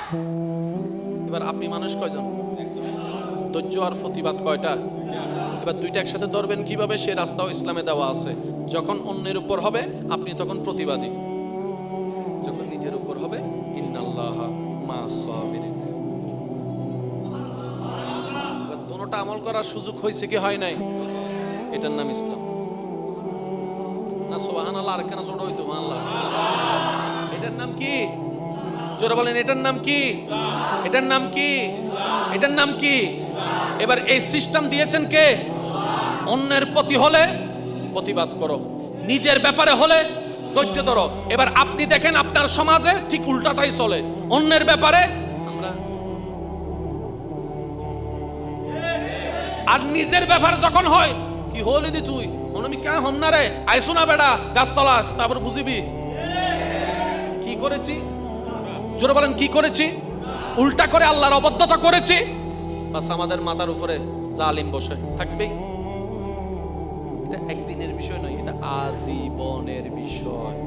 এবার আপনি মানুষ কয়জন? ধৈর্য আর প্রতিবাদ কয়টা? এবার দুইটা একসাথে ধরবেন কিভাবে? সে রাস্তাও ইসলামে দেওয়া আছে। যখন অন্যের উপর হবে আপনি তখন প্রতিবাদী, যখন নিজের উপর হবে ইন্নাল্লাহা মা'আস সাবিরিন। দুটোটা আমল করার সুযোগ হয়েছে কি হয় নাই? এটার নাম ইসলাম না? সুবহানাল্লাহ। আর কেন ছোট হইতো আল্লাহ? এটার নাম কি? জোরে বলেন, এটার নাম কি? এটার নাম কি? এটার নাম কি? এবার এই সিস্টেম দিয়েছেন কে? অন্যের প্রতি হলে প্রতিবাদ করো, নিজের ব্যাপারে হলে ধৈর্য ধরো। এবার আপনি দেখেন আপনার সমাজে ঠিক উল্টাটাই চলে। অন্যের ব্যাপারে আমরা, আর নিজের ব্যাপার যখন হয় কি হলি দি তুই আমি কেন হন না রে, আইসো না বেড়া গাছতলা, তারপর বুঝিবি কি করেছি। জোরে বলেন কি করেছি? উল্টা করে আল্লাহর অবাধ্যতা করেছি, বাস আমাদের মাথার উপরে জালিম বসে থাকবেই। এটা একদিনের বিষয় নয়, এটা আজীবনের বিষয়।